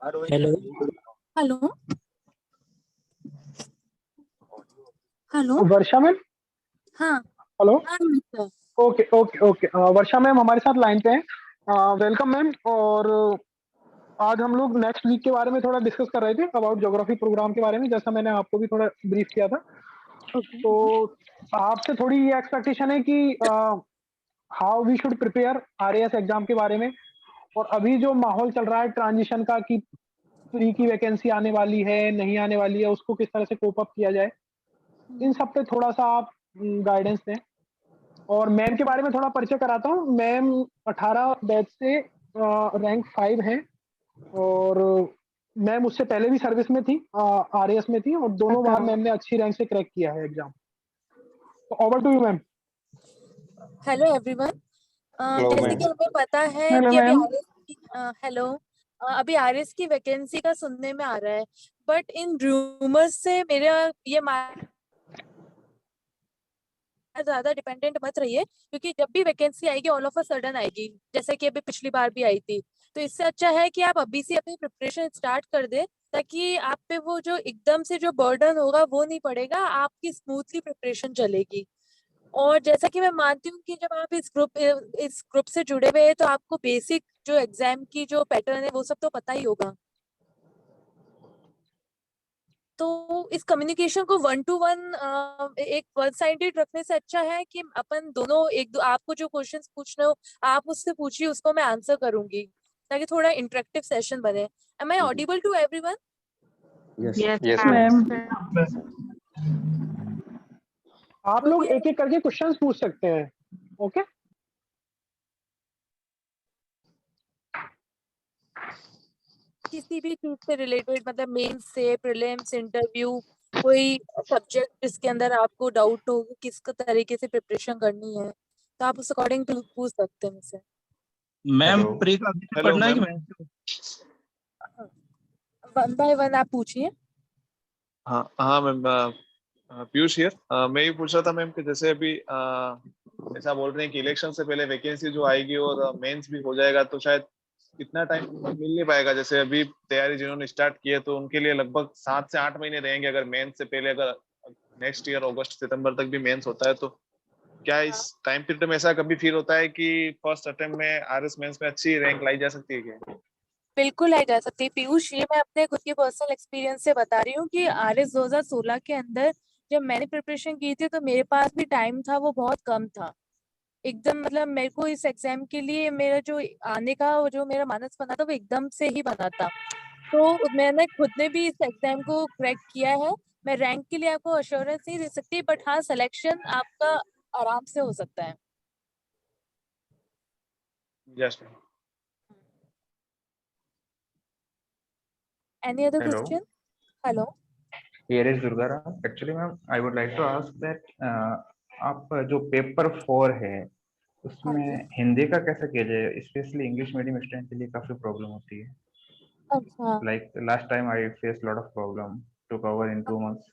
Hello hello hello. Varsha ma'am. हाँ hello. हाँ mister. Okay okay okay, Varsha ma'am हमारे साथ लाइन पे हैं। Welcome ma'am. और आज हम लोग नेक्स्ट वीक के बारे में थोड़ा डिस्कस कर रहे थे अबाउट ज्योग्राफी प्रोग्राम के बारे में, जैसा मैंने आपको भी थोड़ा ब्रीफ किया था। ओके तो आपसे थोड़ी ये एक्सपेक्टेशन है कि how we should prepare RAS exam के बारे में, और अभी जो माहौल चल रहा है ट्रांजिशन का कि प्री की वैकेंसी आने वाली है नहीं आने वाली है, उसको किस तरह से कोप अप किया जाए, इन सब पे थोड़ा सा आप गाइडेंस दें। और मैम के बारे में थोड़ा परिचय कराता हूँ। मैम 18 बैच से रैंक 5 है, और मैम उससे पहले भी सर्विस में थी, आरएएस में थी, और दोनों बार मैम ने अच्छी रैंक से क्रैक किया है एग्जाम। तो over to you ma'am. Hello everyone. जैसे कि हमें पता है हेलो कि अभी मैम। आरएस की हेलो अभी आरएस की वैकेंसी का सुनने में आ रहा है, बट इन रूमर्स से मेरा ये ज्यादा डिपेंडेंट मत रहिए, क्योंकि जब भी वैकेंसी आएगी ऑल ऑफ अ सडन आएगी, जैसे कि अभी पिछली बार भी आई थी। तो इससे अच्छा है कि आप अभी से अपनी प्रिपरेशन स्टार्ट कर दे, ताकि आप पे वो जो एकदम से जो बर्डन होगा वो नहीं पड़ेगा, आपकी स्मूथली प्रिपरेशन चलेगी। और जैसा कि मैं मानती हूँ कि जब आप इस ग्रुप से जुड़े हुए हैं, तो आपको बेसिक जो एग्जाम की जो पैटर्न है वो सब तो पता ही होगा। तो इस कम्युनिकेशन को 1 to 1 एक वन साइडेड रखने से अच्छा है कि अपन दोनों आपको जो क्वेश्चंस पूछने हो आप मुझसे पूछिए, उसको मैं आंसर करूंगी, ताकि थोड़ा इंटरेक्टिव सेशन बने। Am I audible to everyone? Yes ma'am ma'am. आप लोग एक एक करके क्वेश्चंस पूछ सकते हैं। ओके। किसी भी चीज से रिलेटेड, मतलब मेंस से प्रीलिम्स इंटरव्यू, कोई सब्जेक्ट जिसके अंदर आपको डाउट हो कि किस तरीके से प्रिपरेशन करनी है, तो आप उस अकॉर्डिंग पूछ सकते हैं मुझसे। मैम, हेलो प्री का अभी हेलो पढ़ना है कि मैम। मैं? वन बाय वन आप पूछिए। हाँ हाँ मैम, पीयूष हियर। मैं ये पूछ रहा था मैम कि जैसे अभी ऐसा बोल रहे हैं कि इलेक्शन से पहले वैकेंसी जो आएगी और मेंस भी हो जाएगा, तो शायद इतना टाइम मिल नहीं पाएगा। जैसे अभी तैयारी जिन्होंने स्टार्ट की है तो उनके लिए लगभग 7 से 8 महीने रहेंगे, अगर मेंस से पहले, अगर नेक्स्ट ईयर अगस्त सितंबर तक भी मेंस होता है तो। क्या इस टाइम पीरियड में ऐसा कभी फील होता है कि फर्स्ट अटेम्प्ट में आरएस मेंस में अच्छी रैंक लाई जा सकती है क्या? बिल्कुल लाई जा सकती है पीयूष, ये मैं अपने खुद के पर्सनल एक्सपीरियंस से बता रही हूँ कि आरएस 2016 के अंदर जब मैंने प्रिपरेशन की थी, तो मेरे पास भी टाइम था वो बहुत कम था एकदम। मतलब मेरे को इस एग्जाम के लिए मेरा जो आने का जो मेरा मानस बना था वो एकदम से ही बना था। तो मैंने खुद ने भी इस एग्जाम को क्रैक किया है। मैं रैंक के लिए आपको अश्योरेंस नहीं दे सकती, बट हाँ सिलेक्शन आपका आराम से हो सकता है। Yes ma'am. Any other Hello, question? Hello. here is Durgarao. Actually, ma'am, I would like to ask that आप जो पेपर 4 है हाँ जी। उसमें हिंदी का कैसे किया जाए, स्पेशली इंग्लिश मीडियम स्टूडेंट के लिए काफी प्रॉब्लम होती है। अच्छा। Like last time I face lot of problem to cover in 2 months।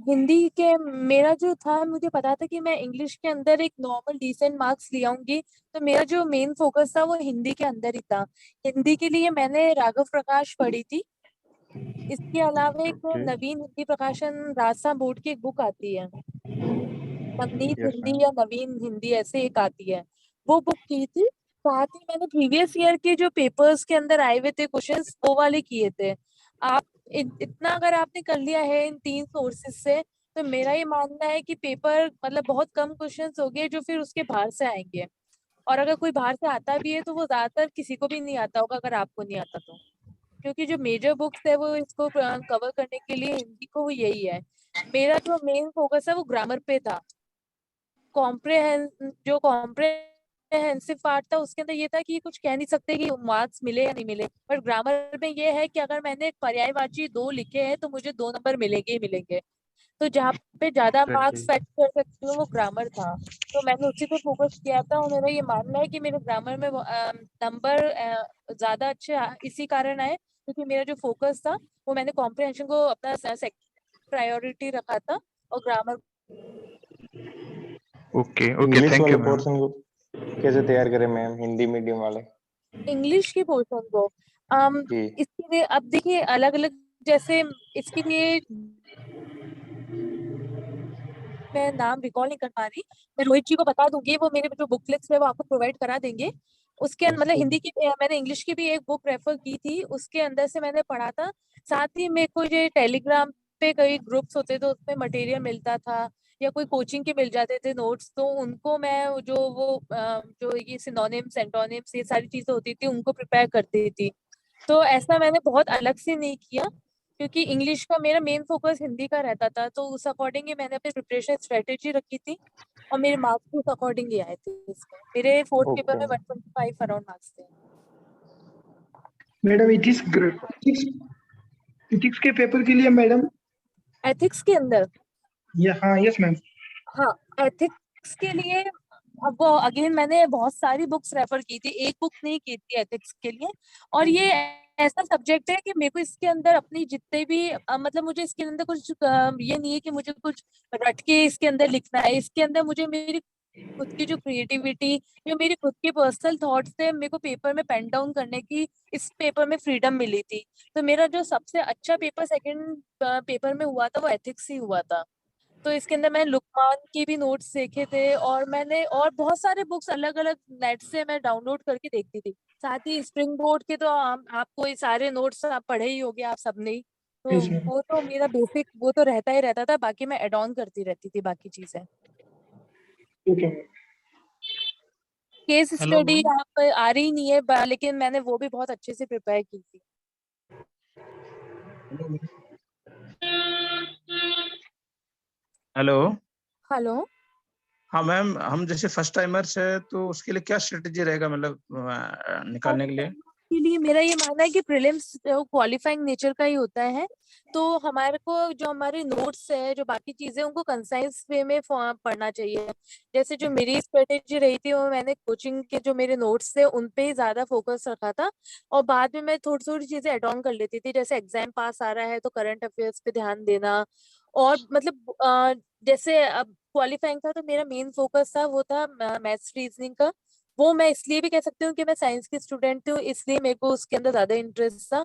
Hindi के मेरा जो था, मुझे पता था कि मैं इंग्लिश के अंदर एक नॉर्मल डिसेंट मार्क्स ले आऊंगी, तो मेरा जो मेन फोकस था वो हिंदी के अंदर ही था। हिंदी के लिए मैंने राघव प्रकाश पढ़ी थी। इसके अलावा एक ओके। नवीन हिंदी प्रकाशन राजसा बोर्ड की एक बुक आती है, नवनीत यस हिंदी मैम। या नवीन हिंदी ऐसे एक आती है, वो बुक की थी। साथ ही मैंने प्रीवियस ईयर के जो पेपर्स के अंदर आए हुए थे क्वेश्चंस वो वाले किए थे। आप इतना अगर आपने कर लिया है इन 3 सोर्सेज से, तो मेरा ये मानना है कि पेपर मतलब बहुत कम क्वेश्चंस हो गए जो फिर उसके बाहर से आएंगे। और अगर कोई बाहर से आता भी है तो वो ज्यादातर किसी को भी नहीं आता होगा, अगर आपको नहीं आता तो, क्योंकि जो मेजर बुक्स है वो इसको कवर करने के लिए हिंदी को वो यही है। मेरा जो मेन फोकस है वो ग्रामर पे था। जो कॉम्प्रहेंसिव पार्ट था उसके अंदर ये था कि कुछ कह नहीं सकते कि मार्क्स मिले या नहीं मिले, पर ग्रामर में ये है कि अगर मैंने पर्यायवाची 2 लिखे हैं तो मुझे 2 नंबर मिलेंगे ही मिलेंगे। तो जहाँ पे ज्यादा मार्क्स एग्जैक्टली। फेच कर सकती हूँ वो ग्रामर था। तो मैंने उसी पे फोकस किया था, और मेरा ये मानना है कि मेरे ग्रामर में नंबर ज्यादा अच्छे इसी कारण आए क्योंकि मेरा जो फोकस था वो मैंने कॉम्प्रहेंशन को अपना प्रायोरिटी रखा था, और grammar. Okay okay, English thank वाले यू मैम। पोर्शन को कैसे तैयार करें मैम, हिंदी मीडियम वाले? इंग्लिश की पोर्शन को जी इसके लिए अब देखिए अलग अलग, जैसे इसके लिए मैं नाम रिकॉल नहीं कर पा रही, मैं रोहित जी को बता दूंगी, वो मेरे जो बुकलेट्स है वो आपको प्रोवाइड करा देंगे। उसके मतलब हिंदी की मैंने इंग्लिश की भी एक बुक रेफर की थी, उसके अंदर से मैंने पढ़ा था। साथ ही मेरे को ये टेलीग्राम पे कई ग्रुप्स होते थे, उसमें मटेरियल मिलता था, या कोई कोचिंग के मिल जाते थे नोट्स, तो उनको मैं जो ये सिनोनिम्स एंटोनिम्स ये सारी चीजें होती थी उनको प्रिपेयर करती थी। तो ऐसा मैंने बहुत अलग से नहीं किया, क्योंकि इंग्लिश का मेरा मेन फोकस हिंदी का रहता था, तो उस अकॉर्डिंग ही मैंने अपनी प्रिपरेशन स्ट्रेटेजी रखी थी, और मेरे मार्क्स उस अकॉर्डिंग ही आए थे इसमें। मेरे फोर्थ पेपर में ओके 125 अराउंड मार्क्स थे। मैडम इथिक्स इथिक्स के पेपर के लिए मैडम, एथिक्स के अंदर, हाँ यस मैम। हाँ एथिक्स के लिए, अब वो अगेन मैंने बहुत सारी बुक्स रेफर की थी, एक बुक नहीं की थी एथिक्स के लिए। और ये ऐसा सब्जेक्ट है कि मेरे को इसके अंदर अपनी जितने भी मतलब मुझे इसके अंदर कुछ ये नहीं है कि मुझे कुछ रट के इसके अंदर लिखना है। इसके अंदर मुझे मेरी खुद की जो क्रिएटिविटी, जो मेरी खुद के पर्सनल थॉट्स थे, मेरे को पेपर में पेन डाउन करने की इस पेपर में फ्रीडम मिली थी। तो मेरा जो सबसे अच्छा पेपर सेकंड पेपर में हुआ था वो एथिक्स ही हुआ था। तो इसके अंदर मैंने लुकमान के भी नोट्स देखे थे, और मैंने और बहुत सारे बुक्स अलग अलग नेट से मैं डाउनलोड करके देखती थी। साथ ही स्प्रिंग बोर्ड के तो आपको ये सारे नोट्स आप पढ़े ही होंगे आप सबने ही, तो यस मैम। वो तो मेरा बेसिक वो तो रहता ही रहता था, बाकी मैं एड ऑन करती रहती थी बाकी चीजें। Okay ma'am. Case hello study ma'am. आप आ रही नहीं है लेकिन मैंने वो भी बहुत अच्छे से प्रिपेयर की थी। हेलो। हेलो। हाँ मैम, हम जैसे फर्स्ट टाइमर्स है तो उसके लिए क्या स्ट्रेटेजी रहेगा, मतलब निकालने के लिए? के लिए मेरा ये मानना है कि प्रीलिम्स क्वालिफाइंग नेचर का ही होता है, तो हमारे को जो हमारे नोट्स है, जो बाकी चीजें उनको कंसाइज वे में पढ़ना चाहिए। जैसे जो मेरी स्ट्रेटेजी रही थी, वो मैंने कोचिंग के जो मेरे नोट्स थे उन पे ही ज्यादा फोकस रखा था, और बाद में मैं थोड़ी थोड़ी चीजें एड ऑन कर लेती थी। जैसे एग्जाम पास आ रहा है तो करंट अफेयर्स पे ध्यान देना, और मतलब जैसे अब क्वालिफाइंग था तो मेरा मेन फोकस था वो था मैथ्स रीजनिंग का। वो मैं इसलिए भी कह सकती हूँ कि मैं साइंस की स्टूडेंट हूँ, इसलिए मेरे को उसके अंदर ज्यादा इंटरेस्ट था।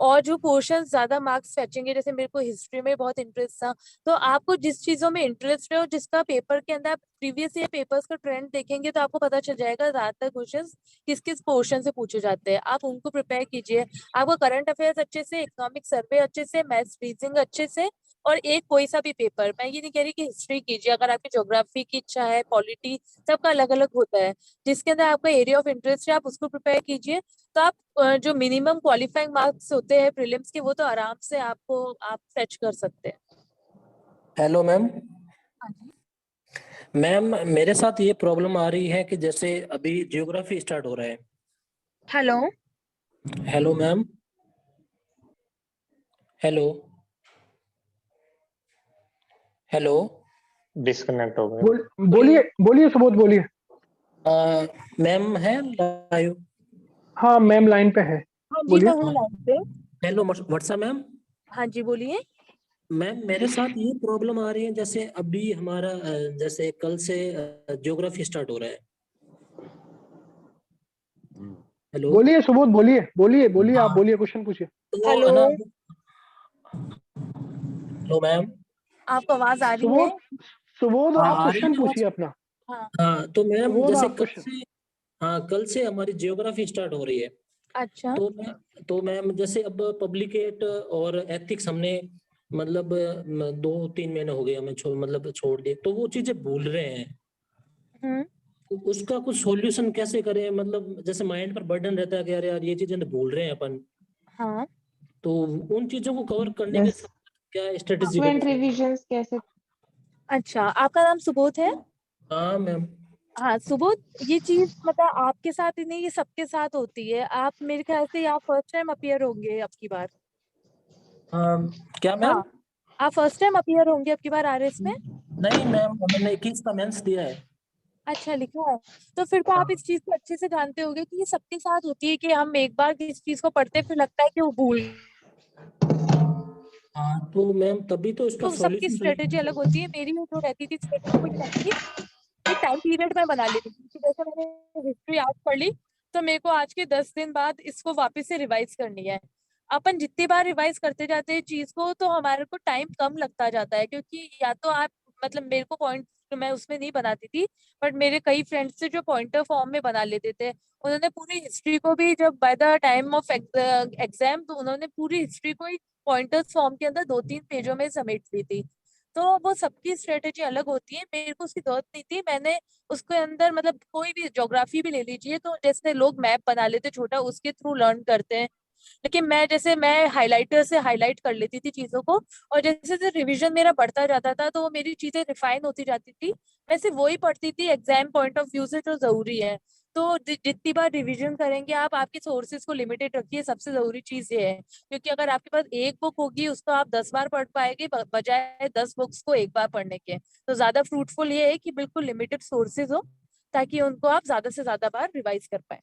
और जो पोर्शन ज्यादा मार्क्स फेंचेंगे, जैसे मेरे को हिस्ट्री में बहुत इंटरेस्ट था, तो आपको जिस चीजों में इंटरेस्ट है और जिसका पेपर के अंदर आप प्रीवियस ईयर पेपर्स का ट्रेंड देखेंगे तो आपको पता चल जाएगा ज्यादातर क्वेश्चन किस किस पोर्शन से पूछे जाते हैं। आप उनको प्रिपेयर कीजिए। आपको करंट अफेयर्स अच्छे से, इकोनॉमिक सर्वे अच्छे से, मैथ्स रीजनिंग अच्छे से, और एक कोई सा भी पेपर, मैं ये नहीं कह रही कि हिस्ट्री कीजिए, अगर आपकी ज्योग्राफी की इच्छा है, पॉलिटी, सबका अलग अलग होता है, जिसके अंदर आपका एरिया ऑफ इंटरेस्ट है आप उसको प्रिपेयर कीजिए। तो आप जो मिनिमम क्वालिफाइंग मार्क्स होते हैं प्रीलिम्स के वो तो आराम से आप फेच कर सकते हैं। Hello ma'am. हाँ जी। मैम मेरे साथ ये प्रॉब्लम आ रही है कि जैसे अभी जियोग्राफी स्टार्ट हो रहा है। Hello. Hello ma'am. Hello. Hello. Disconnect हो गया। बोलिए बोलिए सुबोध बोलिए। मैम है लाइव? हाँ मैम लाइन पे है, हाँ जी, बोलिए। मैं हूँ लाइन पे। Hello Varsha ma'am. हाँ जी बोलिए। मैम मेरे साथ ये प्रॉब्लम आ रही है, जैसे अभी हमारा जैसे कल से ज्योग्राफी स्टार्ट हो रहा है। हेलो। बोलिए सुबोध बोलिए बोलिए बोलिए, आप हाँ। बोलिए, क्वेश्चन पूछिए। तो हेलो। है ना। Hello ma'am. आपको आवाज आ रही है? सुबोध हाँ, आप आ रही क्वेश्चन है आवाज? पूछिए अपना। हाँ। हाँ तो मैम सुबोध जैसे आप क्वेश्चन। कल से हमारी जियोग्राफी स्टार्ट हो रही है। अच्छा। तो मैम जैसे अब पब्लिकेट और एथिक्स हमने मतलब 2-3 महीने हो गए हमें मतलब छोड़ दिए, तो वो चीजें भूल रहे हैं। हम्म। तो उसका कुछ सॉल्यूशन कैसे करें, मतलब जैसे माइंड पर बर्डन रहता है कि यार यार ये चीजें तो भूल रहे हैं अपन, हाँ। तो उन चीजों को कवर करने के लिए क्या स्ट्रेटेजी फ्लुएंट रिविजन्स कैसे? अच्छा, आपका नाम सुबोध है? हाँ मैम। हाँ सुबोध, ये चीज मतलब आपके साथ ही नहीं, ये सबके साथ होती है। आप मेरे ख्याल से आप फर्स्ट टाइम अपीयर होंगे अब की बार। क्या मैम? हाँ, आप फर्स्ट टाइम अपीयर होंगे अब की बार आरएस में। नहीं मैम, मैंने 21 का मेंस दिया है। अच्छा, लिखा है। तो फिर तो आप हाँ। इस चीज को अच्छे से जानते होंगे कि ये सबके साथ होती है कि हम एक बार किसी चीज को पढ़ते हैं फिर लगता है कि वो भूल। हाँ तो मैम तभी तो इसका तो सबकी सॉल्यूशन स्ट्रेटेजी अलग होती है। मेरी जो रहती थी स्ट्रेटेजी वो ये रहती थी, एक टाइम पीरियड में बना लेती थी कि जैसे मैंने हिस्ट्री आज पढ़ ली तो मेरे को आज के 10 दिन बाद इसको वापस से रिवाइज करनी है। अपन जितनी बार रिवाइज करते जाते हैं चीज को तो हमारे को टाइम कम लगता जाता है, क्योंकि या तो आप मतलब मेरे को पॉइंट मैं उसमें नहीं बनाती थी, बट मेरे कई फ्रेंड्स थे जो पॉइंटर फॉर्म में बना लेते थे। उन्होंने पूरी हिस्ट्री को भी जब bye the time of exam तो उन्होंने पूरी हिस्ट्री को ही पॉइंटर्स फॉर्म के अंदर 2-3 पेजों में समेट ली थी। तो वो सबकी स्ट्रेटेजी अलग होती है, मेरे को उसकी जरूरत नहीं थी। मैंने उसके अंदर मतलब कोई भी ज्योग्राफी भी ले लीजिए, तो जैसे लोग मैप बना लेते छोटा उसके थ्रू लर्न करते हैं, लेकिन मैं हाइलाइटर से हाईलाइट कर लेती थी चीजों को, और जैसे जैसे रिवीजन मेरा बढ़ता जाता था तो वो मेरी चीजें रिफाइन होती जाती थी। मैं सिर्फ वही पढ़ती थी एग्जाम पॉइंट ऑफ व्यू से जो जरूरी है। तो जितनी बार रिवीजन करेंगे आप आपके सोर्सेज को लिमिटेड रखिए, सबसे जरूरी चीज ये है, क्योंकि अगर आपके पास एक बुक होगी उसको आप 10 बार पढ़ पाएंगे बजाय 10 बुक्स को एक बार पढ़ने के। तो ज्यादा फ्रूटफुल ये है कि बिल्कुल लिमिटेड सोर्सेज हो, ताकि उनको आप ज्यादा से ज्यादा बार रिवाइज कर पाए।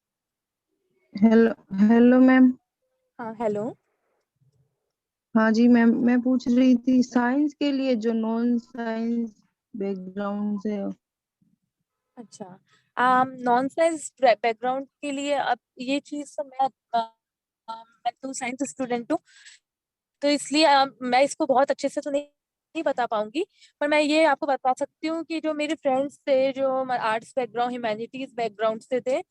Hello hello ma'am. हाँ हेलो। हाँ जी मैम, मैं पूछ रही थी साइंस के लिए जो नॉन साइंस बैकग्राउंड से। अच्छा, नॉन साइंस बैकग्राउंड के लिए अब ये चीज तो मैं तो साइंस स्टूडेंट हूँ, तो इसलिए मैं इसको बहुत अच्छे से तो नहीं बता पाऊंगी। पर मैं ये आपको बता सकती हूँ कि जो मेरे फ्रेंड्स थे जो आर्ट्स बैकग्राउंड ह्यूमैनिटीज बैकग्राउंड से थे,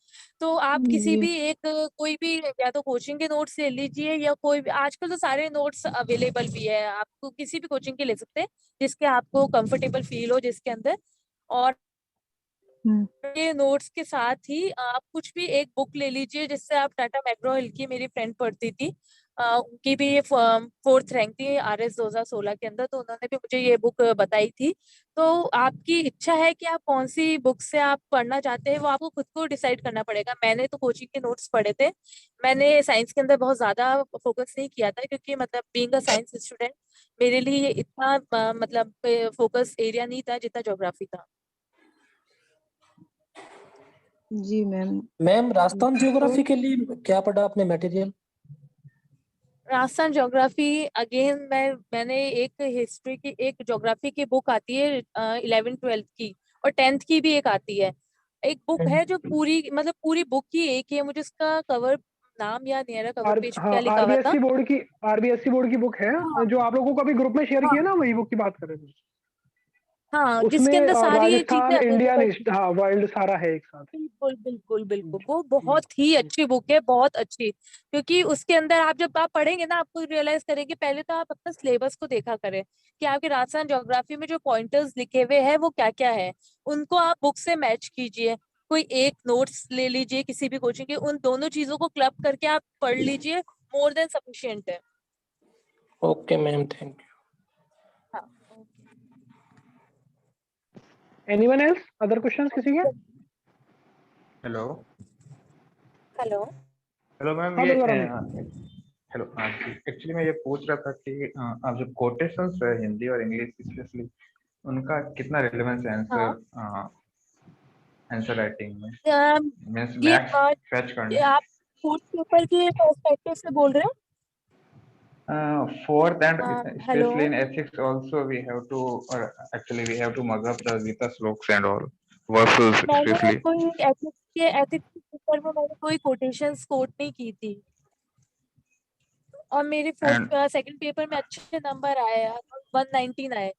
तो आप किसी जी भी एक कोई भी या तो कोचिंग के नोट्स ले लीजिए, या कोई भी आजकल तो सारे नोट्स अवेलेबल भी है, आपको किसी भी कोचिंग के ले सकते हैं जिसके आपको कंफर्टेबल फील हो जिसके अंदर। और ये नोट्स के साथ ही आप कुछ भी एक बुक ले लीजिए, जिससे आप टाटा मैग्रो हिल की मेरी फ्रेंड पढ़ती थी, उनकी भी ये 4th रैंक थी RS 2016 के अंदर, तो उन्होंने भी मुझे ये बुक बताई थी। तो आपकी इच्छा है कि आप कौन सी बुक से आप पढ़ना चाहते हैं वो आपको खुद को डिसाइड करना पड़ेगा। मैंने तो कोचिंग के नोट्स पढ़े थे, मैंने साइंस के अंदर बहुत ज्यादा फोकस नहीं किया था, क्योंकि मतलब बीइंग अ साइंस स्टूडेंट मेरे लिए ये इतना मतलब फोकस एरिया नहीं था जितना ज्योग्राफी था। जी मैम। मैम राजस्थान तो ज्योग्राफी के लिए क्या पढ़ा आपने मटेरियल? राजस्थान ज्योग्राफी अगेन मैंने एक हिस्ट्री की एक ज्योग्राफी की बुक आती है 11th-12th की, और 10th की भी एक आती है। एक बुक है जो पूरी मतलब पूरी बुक ही एक ही है, मुझे उसका कवर नाम याद नहीं आ रहा, कवर पेज पे हाँ क्या लिखा हुआ था। आरबीएससी बोर्ड की बुक है हाँ जो आप लोगों को अभी ग्रुप में शेयर हाँ किया ना, वही बुक की बात कर रहे थे। हाँ, जिसके उसमें अंदर सारी ये राजस्थान चीजें इंडियन अवेलेबल थी। हाँ वर्ल्ड सारा है एक साथ। बिल्कुल बिल्कुल बिल्कुल, वो जी बहुत ही अच्छी बुक है, बहुत अच्छी। क्योंकि उसके अंदर आप जब आप पढ़ेंगे ना आपको रियलाइज करेंगे, पहले तो आप अपना सिलेबस को देखा करें कि आपके राजस्थान ज्योग्राफी में जो पॉइंटर्स लिखे हुए हैं वो क्या क्या है, उनको आप बुक से मैच कीजिए। कोई एक नोट्स ले लीजिए किसी भी कोचिंग के, उन दोनों चीजों को क्लब करके आप पढ़ लीजिए, मोर देन सफिशिएंट है। Okay ma'am, thank you. हाँ। एनीवन एल्स अदर क्वेश्चंस किसी के? Hello hello. हेलो मैम, हाँ ये बिल्कुल अमित। हेलो। हाँ जी, एक्चुअली मैं ये पूछ रहा था कि आप जो कोटेशंस है हिंदी और इंग्लिश स्पेशली, उनका कितना रिलेवेंस है हाँ आंसर आंसर राइटिंग में, अम, मीन्स ये मैथ्स फैच ये करने? आप फोर्थ पेपर के पर्सपेक्टिव से बोल रहे Fourth and हो? Hello. especially in ethics also we have to, or actually we have to mug up the Gita sloks and all verses मैंने especially. कोई एथिक्स के पेपर में मैंने कोई कोटेशंस कोट नहीं की थी, और मेरे And सेकंड पेपर में अच्छे नंबर आए, 119 आए।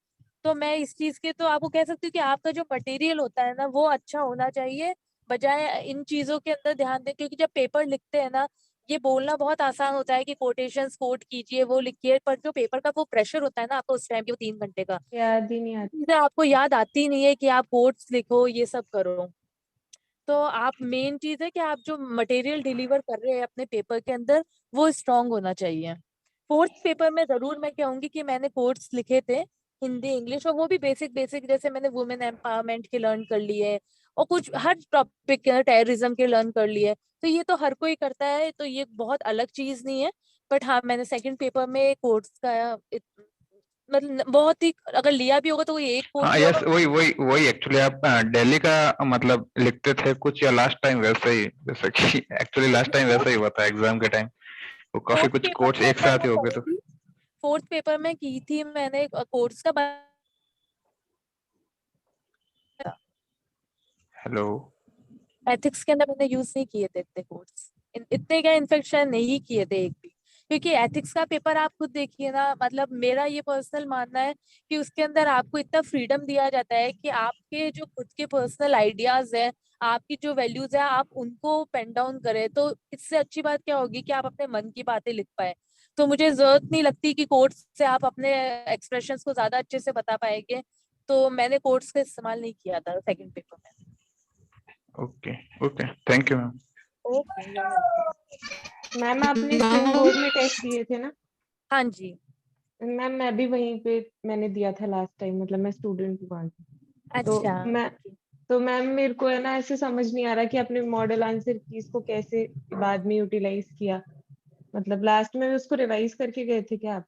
तो मैं इस चीज के तो आपको कह सकती हूँ कि आपका जो मटेरियल होता है ना वो अच्छा होना चाहिए, बजाय इन चीजों के अंदर ध्यान दें। क्योंकि जब पेपर लिखते हैं ना, ये बोलना बहुत आसान होता है कि कोटेशंस कोट कीजिए वो लिखिए, पर जो पेपर का वो प्रेशर होता है ना आपको उस टाइम के, वो 3 घंटे का, याद ही नहीं आती। चीजें आपको याद आती नहीं है कि आप कोट्स लिखो ये सब करो। तो आप मेन चीज है कि आप जो मटेरियल डिलीवर कर रहे हैं अपने पेपर के अंदर वो स्ट्रांग होना चाहिए। फोर्थ पेपर में जरूर मैं कहूंगी कि मैंने कोर्स लिखे थे हिंदी इंग्लिश, और वो भी बेसिक बेसिक, जैसे मैंने वुमेन एम्पावरमेंट के लर्न कर लिए, और कुछ हर टॉपिक के टेररिज्म के लर्न कर लिए। तो ये तो हर कोई करता है, तो ये बहुत अलग चीज नहीं है। बट हाँ, मैंने सेकंड पेपर में कोर्स का मतलब बहुत ही, अगर लिया भी होगा तो कोई एक कोर्स हाँ ही यस, होगा। वही वही वही एक्चुअली आप दिल्ली का मतलब लिखते थे कुछ, या लास्ट टाइम वैसे ही, जैसे कि एक्चुअली लास्ट टाइम वैसा ही हुआ था एग्जाम के टाइम, तो काफी फोर्थ कुछ पेपर कोर्स में एक साथ मैंने ही हो गए करी तो। थी, फोर्थ पेपर में की थी मैंने कोर्स का हेलो एथिक्स के अंदर मैंने यूज नहीं किए थे इतने कोर्स, इतने क्या इनफेक्ट शायद नहीं किए थे एक भी, क्योंकि एथिक्स का पेपर आप खुद देखिए ना, मतलब मेरा ये पर्सनल मानना है कि उसके अंदर आपको इतना फ्रीडम दिया जाता है कि आपके जो खुद के पर्सनल आइडियाज है, आपकी जो वैल्यूज है, आप उनको पेन डाउन करें। तो इससे अच्छी बात क्या होगी कि आप अपने मन की बातें लिख पाए। तो मुझे जरूरत नहीं लगती कि कोर्स से आप अपने एक्सप्रेशंस को ज्यादा अच्छे से बता पाएंगे, तो मैंने कोर्स का इस्तेमाल नहीं किया था सेकंड पेपर में। Okay okay, thank you ma'am. Ma'am आपने स्प्रिंग बोर्ड में टेस्ट दिए थे ना? हाँ जी मैम मैं भी वहीं पे मैंने दिया था लास्ट टाइम, मतलब मैं स्टूडेंट हूँ वहाँ की। अच्छा। तो मैम मेरे को है ना ऐसे समझ नहीं आ रहा कि आपने मॉडल आंसर की इसको कैसे बाद में यूटिलाइज किया, मतलब लास्ट में उसको रिवाइज करके गए थे क्या आप?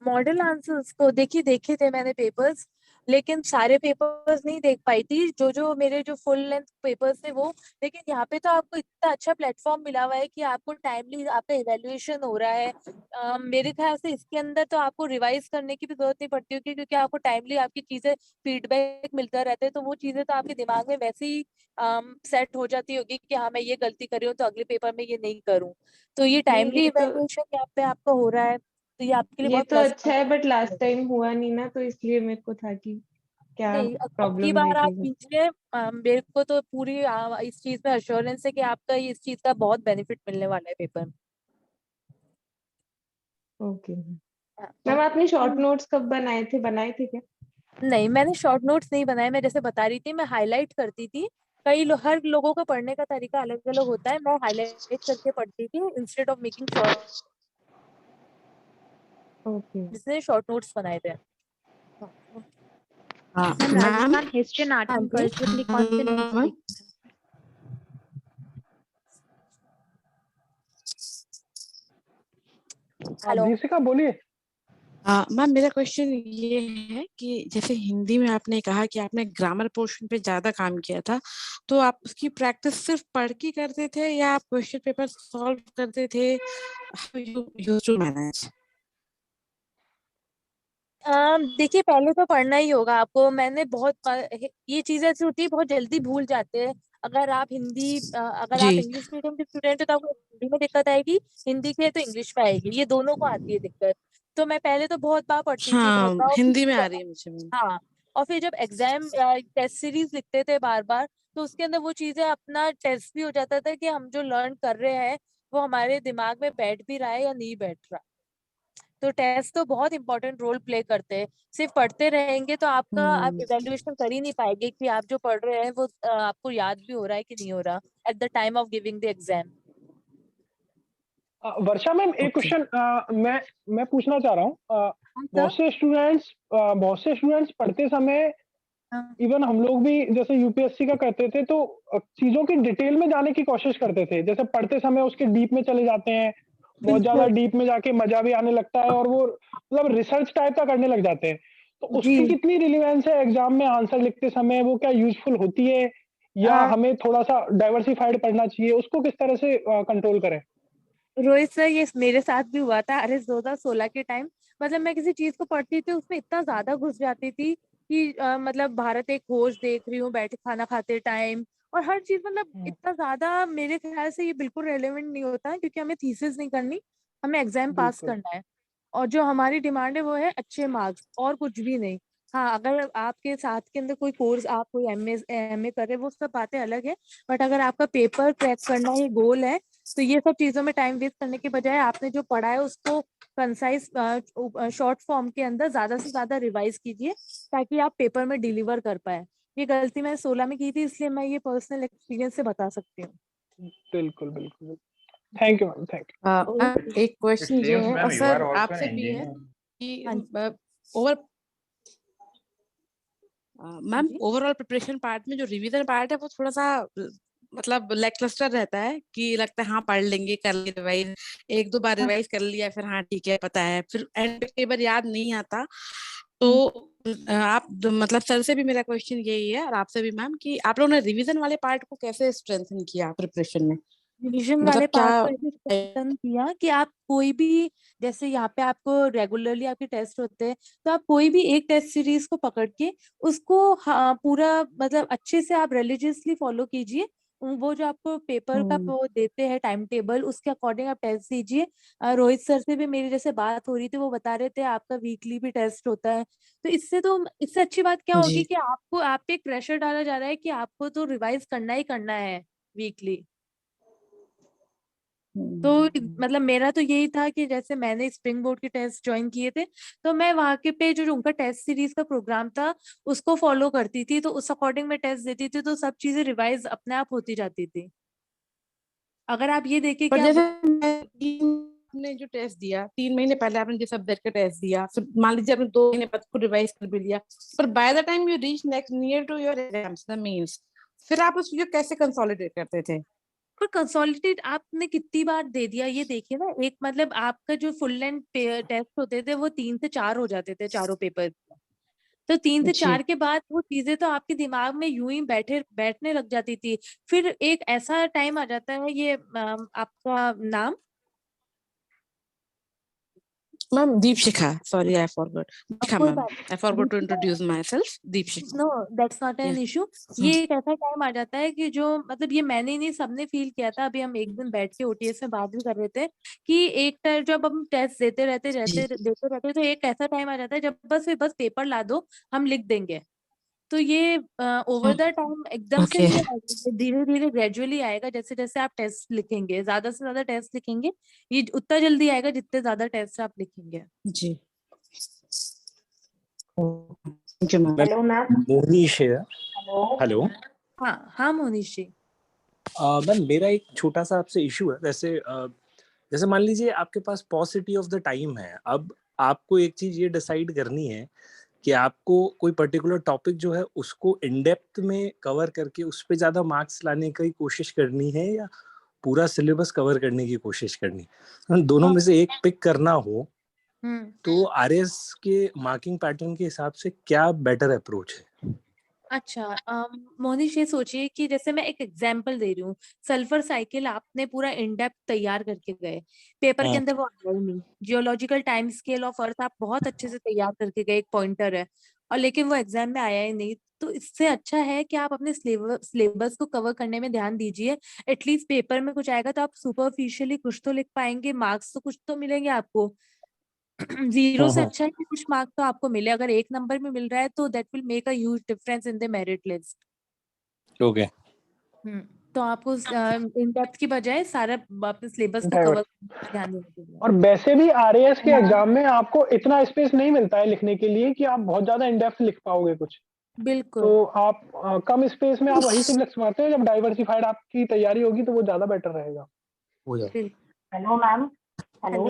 मॉडल आंसर्स को देखे थे मैंने पेपर्स, लेकिन सारे पेपर्स नहीं देख पाई थी, जो जो मेरे जो फुल लेंथ पेपर्स थे वो। लेकिन यहाँ पे तो आपको इतना अच्छा प्लेटफॉर्म मिला हुआ है कि आपको टाइमली आपका इवैल्यूएशन हो रहा है। मेरे ख्याल से इसके अंदर तो आपको रिवाइज करने की भी जरूरत नहीं पड़ती होगी, क्योंकि आपको टाइमली आपकी चीजें फीडबैक मिलता रहता है, तो वो चीजें तो आपके दिमाग में वैसे ही सेट हो जाती होगी कि हाँ मैं ये गलती कर रही हूँ तो अगले पेपर में ये नहीं करूँ। तो ये नहीं टाइमली इवैल्यूएशन यहाँ पे आपका हो रहा है, तो ये आपके लिए ये बहुत तो प्लस अच्छा है, बट लास्ट टाइम हुआ नहीं ना, तो इसलिए मेरे को था कि क्या नहीं। अब की प्रॉब्लम बार आप रहेगी। कीजिए, मेरे को तो पूरी इस चीज में अश्योरेंस है कि आपका इस चीज का बहुत बेनिफिट मिलने वाला है पेपर में। ओके मैम, आपने शॉर्ट नोट्स कब बनाए थे क्या? नहीं, मैंने शॉर्ट नोट्स नहीं बनाए। मैं जैसे बता रही थी, मैं हाईलाइट करती थी। हर लोगों का पढ़ने का तरीका अलग अलग होता है, मैं हाईलाइट करके पढ़ती थी instead of making short. Okay जिसने शॉर्ट नोट्स बनाए थे। Ma'am Rajasthan history and art हाँ एंड जी। कल्चर के लिए कौन से नोट्स लिखे? हेलो दीपिका बोलिए। मैम मेरा क्वेश्चन ये है कि जैसे हिंदी में आपने कहा कि आपने ग्रामर पोर्शन पे ज्यादा काम किया था, तो आप उसकी प्रैक्टिस सिर्फ पढ़ के करते थे या आप क्वेश्चन पेपर सॉल्व करते थे? How you used to manage? देखिए, पहले तो पढ़ना ही होगा आपको। मैंने बहुत ये चीजें ऐसी होती है, बहुत जल्दी भूल जाते हैं। अगर आप जी इंग्लिश मीडियम के स्टूडेंट हो तो आपको हिंदी में दिक्कत आएगी, हिंदी के है तो इंग्लिश में आएगी, ये दोनों को आती है दिक्कत। तो मैं पहले तो बहुत बार पढ़ती थी, बहुत हाँ, बार। हिंदी में आ रही है मुझे मैम। हाँ, और फिर जब एग्जाम टेस्ट सीरीज लिखते थे बार बार, तो उसके अंदर वो चीजें अपना टेस्ट भी हो जाता था कि हम जो लर्न कर रहे हैं वो हमारे दिमाग में बैठ भी रहा है या नहीं बैठ रहा। तो टेस्ट तो बहुत इंपॉर्टेंट रोल प्ले करते हैं। सिर्फ पढ़ते रहेंगे तो आप इवेल्युएशन कर ही नहीं पाएंगे कि आप जो पढ़ रहे हैं वो आपको याद भी हो रहा है कि नहीं हो रहा at the time of giving the exam. Varsha ma'am, एक क्वेश्चन मैं पूछना चाह रहा हूँ। बहुत से स्टूडेंट्स पढ़ते समय, इवन हम लोग भी जैसे यूपीएससी का करते थे, तो चीजों की डिटेल में जाने की कोशिश करते थे। जैसे पढ़ते समय उसके डीप में चले जाते हैं, बहुत ज्यादा डीप में जाके मजा भी आने लगता है, और वो मतलब रिसर्च टाइप का करने लग जाते हैं। तो उसकी कितनी रिलेवेंस है एग्जाम में आंसर लिखते समय? वो क्या यूजफुल होती है, या हमें थोड़ा सा डाइवर्सिफाइड पढ़ना चाहिए? उसको किस तरह से कंट्रोल करें? रोहित सर, ये मेरे साथ भी हुआ था अरे 2016 के टाइम। मतलब मैं किसी चीज को पढ़ती थी, उसमें इतना ज्यादा घुस जाती थी कि मतलब भारत एक खोज देख रही हूँ बैठे खाना खाते टाइम, और हर चीज मतलब इतना ज्यादा। मेरे ख्याल से ये बिल्कुल रेलेवेंट नहीं होता है, क्योंकि हमें थीसिस नहीं करनी, हमें एग्जाम पास बिल्कुल। करना है। और जो हमारी डिमांड है वो है अच्छे मार्क्स, और कुछ भी नहीं। हाँ, अगर आपके साथ के अंदर कोई कोर्स, आप कोई एमए कर रहे हैं, वो सब बातें अलग है। बट अगर आपका पेपर क्रैक करना ही गोल है, तो ये सब चीजों में टाइम वेस्ट करने के बजाय आपने जो पढ़ा है उसको कंसाइज शॉर्ट फॉर्म के अंदर ज्यादा से ज्यादा रिवाइज कीजिए, ताकि आप पेपर में डिलीवर कर पाए। ये गलती मैंने 16 में की थी, इसलिए मैं ये पर्सनल एक्सपीरियंस से बता सकती हूँ। बिल्कुल बिल्कुल। Thank you ma'am, thank you. एक क्वेश्चन ये है, और सर आपसे भी है कि over ma'am overall preparation part में जो रिवीजन पार्ट है वो थोड़ा सा मतलब लैकलस्टर रहता है, कि लगता है हाँ पढ़ लेंगे, कर लेंगे रिवाइज, एक दो बार रिवाइज कर लिया, फिर हाँ ठीक है पता है, फिर एंड पे कई बार याद नहीं आता। तो आप मतलब सर से भी मेरा क्वेश्चन यही है, और आपसे भी मैम, कि आप लोगों ने रिवीजन वाले पार्ट को कैसे स्ट्रेंथन किया प्रिपरेशन में? रिवीजन मतलब वाले क्या पार्ट को ऐसे स्ट्रेंथन किया कि आप कोई भी, जैसे यहाँ पे आपको रेगुलरली आपके टेस्ट होते हैं, तो आप कोई भी एक टेस्ट सीरीज को पकड़ के उसको पूरा मतलब अच्छे से आप रिलीजियसली फॉलो कीजिए, वो जो आपको पेपर का वो देते हैं टाइम टेबल, उसके अकॉर्डिंग आप टेस्ट दीजिए। रोहित सर से भी मेरी जैसे बात हो रही थी, वो बता रहे थे आपका वीकली भी टेस्ट होता है। तो इससे अच्छी बात क्या होगी जी कि आपको आप पे एक प्रेशर डाला जा रहा है कि आपको तो रिवाइज करना ही करना है वीकली। तो मतलब मेरा तो यही था कि जैसे मैंने स्प्रिंग बोर्ड के टेस्ट ज्वाइन किए थे, तो मैं वहां के पे जो उनका टेस्ट सीरीज का प्रोग्राम था उसको फॉलो करती थी, तो उस अकॉर्डिंग मैं टेस्ट देती थी, तो सब चीजें रिवाइज अपने आप होती जाती थी। अगर आप ये देखिए कि पर आप जैसे आपने जो टेस्ट दिया 3 महीने पहले, आपने जिस सब्जेक्ट का टेस्ट दिया, फिर मान लीजिए आपने 2 महीने बाद को रिवाइज कर भी लिया, पर by the time you reach next near to your exams the mains, फिर आप उस चीज को कैसे कंसोलिडेट करते थे? पर कंसोलिडेट आपने कितनी बार दे दिया ये देखिए ना, एक मतलब आपका जो फुल लेंथ टेस्ट होते थे वो 3 से 4 हो जाते थे चारों पेपर। तो 3 से जी 4 के बाद वो चीजें तो आपके दिमाग में यूं ही बैठने लग जाती थी। फिर एक ऐसा टाइम आ जाता है, ये आपका नाम ma'am Deepshikha, sorry I forgot, Deepika कोई मैम, बात आई फॉरगॉट टू नहीं। Introduce myself, Deepshikha. No that's not yeah an issue. ये एक ऐसा टाइम आ जाता है कि जो मतलब ये मैंने ही नहीं सबने फील किया था। अभी हम एक दिन बैठ के ओटीएस में बात भी कर रहे थे कि एक टाइम जब हम टेस्ट देते रहते तो एक ऐसा टाइम आ जाता है जब बस पेपर ला दो, हम लिख देंगे। तो ये ओवर द टाइम एकदम से ओके नहीं आएगा, धीरे धीरे ग्रेजुअली आएगा। जैसे जैसे आप टेस्ट लिखेंगे, ज्यादा से ज्यादा टेस्ट लिखेंगे, ये उतना जल्दी आएगा जितने ज्यादा टेस्ट आप लिखेंगे। जी, thank you ma'am. Hello ma'am. Monish है। हेलो। हेलो हाँ हाँ मोनीश जी। मैम, मेरा एक छोटा सा आपसे इशू है। वैसे जैसे मान लीजिए आपके पास पॉसिटी ऑफ द टाइम है, अब आपको एक चीज ये डिसाइड करनी है कि आपको कोई पर्टिकुलर टॉपिक जो है उसको इन डेप्थ में कवर करके उस पे ज्यादा मार्क्स लाने की कोशिश करनी है या पूरा सिलेबस कवर करने की कोशिश करनी है। दोनों में से एक पिक करना हो तो आरएस के मार्किंग पैटर्न के हिसाब से क्या बेटर अप्रोच है? अच्छा मोनिश ये सोचिए कि जैसे मैं एक एग्जांपल दे रही हूँ, सल्फर साइकिल आपने पूरा इन डेप्थ तैयार करके गए, पेपर के अंदर वो आया ही नहीं। Geological time scale of earth आप बहुत अच्छे से तैयार करके गए, एक पॉइंटर है, और लेकिन वो एग्जाम में आया ही नहीं। तो इससे अच्छा है कि आप अपने सिलेबस को कवर करने में ध्यान दीजिए। एटलीस्ट पेपर में कुछ आएगा तो आप सुपरफिशियली कुछ तो लिख पाएंगे, मार्क्स तो कुछ तो मिलेंगे आपको। जीरो से अच्छा है कि कुछ मार्क्स तो आपको मिले। अगर 1 नंबर में मिल रहा है तो that will make a huge difference in the merit list. Okay. तो आपको इन डेप्थ की बजाय सारा अपने सिलेबस को कवर करने पे ध्यान देना चाहिए। और वैसे भी आरएएस के एग्जाम में आपको इतना स्पेस नहीं मिलता है लिखने के लिए कि आप बहुत ज्यादा इन डेप्थ लिख पाओगे कुछ। बिल्कुल। तो आप कम स्पेस में आप वही सब लिख पाते हो। जब डाइवर्सिफाइड आपकी तैयारी होगी तो वो ज्यादा बेटर रहेगा। हो जाए। Hello ma'am. हेलो।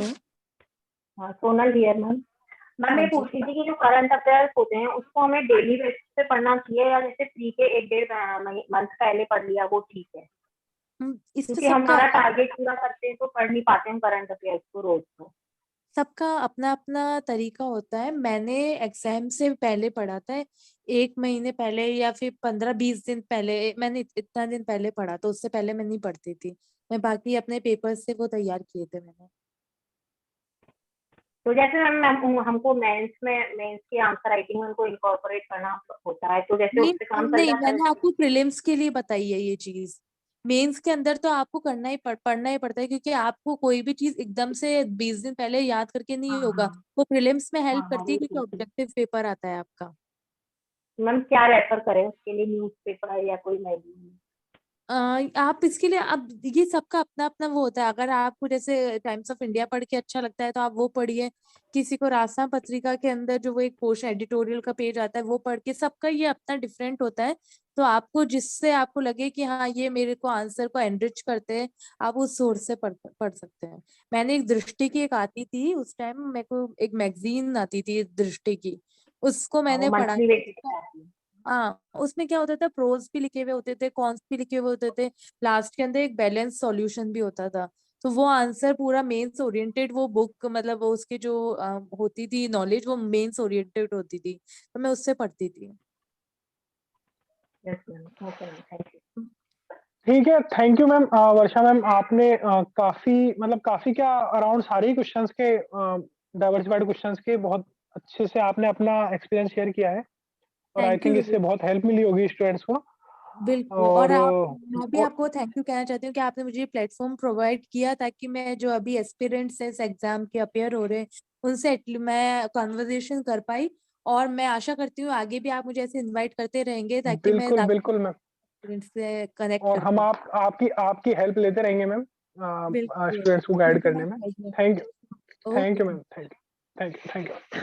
हाँ सोनल हियर मैम। मैम ये पूछ रही थी कि जो करंट अफेयर्स होते हैं उसको हमें डेली बेसिस पे पढ़ना चाहिए या जैसे प्री के 1-1.5 मंथ पहले पढ़ लिया वो ठीक है? क्योंकि हमारा टारगेट पूरा करते हैं तो पढ़ नहीं पाते हम करंट अफेयर्स को रोज। तो सबका अपना अपना तरीका होता है। मैंने एग्जाम से पहले पढ़ा था, 1 महीने पहले या फिर 15-20 दिन पहले, मैंने इतना दिन पहले पढ़ा, तो उससे पहले मैं नहीं पढ़ती थी। मैं बाकी अपने पेपर से वो तैयार किए थे मैंने। तो जैसे मैम हमको मेंस की आंसर राइटिंग में उनको इनकॉर्पोरेट करना होता है, तो जैसे उससे काम चल नहीं, जाता है। मैंने आपको प्रीलिम्स के लिए बताई है ये चीज। मेंस के अंदर तो आपको पढ़ना ही पड़ता है, क्योंकि आपको कोई भी चीज एकदम से 20 दिन पहले याद करके नहीं होगा। वो प्रीलिम्स में हेल्प करती है क्योंकि ऑब्जेक्टिव पेपर आता है आपका। मैम क्या रेफर करें उसके लिए, न्यूज़पेपर या कोई मैगजीन? आप इसके लिए, अब ये सबका अपना अपना वो होता है। अगर आपको जैसे टाइम्स ऑफ इंडिया पढ़ के अच्छा लगता है तो आप वो पढ़िए। किसी को रास्ता पत्रिका के अंदर जो वो एक पोर्शन एडिटोरियल का पेज आता है वो पढ़ के, सबका ये अपना डिफरेंट होता है। तो आपको जिससे आपको लगे कि हाँ ये मेरे को आंसर को एनरिच करते हैं, आप उस सोर्स से पढ़ सकते हैं। मैंने एक दृष्टि की एक आती थी, उस टाइम मेरे को एक मैगजीन आती थी दृष्टि की, उसको मैंने पढ़ा। हाँ, उसमें क्या होता था, प्रोज भी लिखे हुए होते थे, कॉन्स भी लिखे हुए होते थे, लास्ट के अंदर एक बैलेंस सॉल्यूशन भी होता था। तो वो आंसर पूरा मेंस ओरिएंटेड, वो बुक मतलब वो उसकी जो होती थी नॉलेज, वो मेंस ओरिएंटेड होती थी, तो मैं उससे पढ़ती थी। ठीक है, thank you ma'am. Varsha ma'am, आपने काफी क्या अराउंड सारे क्वेश्चंस के डाइवर्सिफाइड क्वेश्चंस के बहुत अच्छे से आपने अपना एक्सपीरियंस शेयर किया है, और आई थिंक इससे बहुत हेल्प मिली होगी स्टूडेंट्स को। बिल्कुल। और मैं भी और आपको थैंक यू कहना चाहती हूँ कि आपने मुझे प्लेटफॉर्म प्रोवाइड किया, ताकि मैं जो अभी एस्पिरेंट्स इस एग्जाम के अपेयर हो रहे हैं उनसे मैं कन्वर्सेशन कर पाई। और मैं आशा करती हूँ आगे भी आप मुझे ऐसे इनवाइट करते रहेंगे, ताकि मैं बिल्कुल बिल्कुल मैम, स्टूडेंट्स से कनेक्ट और कर हम पाऊँ। आपकी हेल्प लेते रहेंगे मैम, बिल्कुल, स्टूडेंट्स को गाइड करने में। Thank you okay. Ma'am, thank you.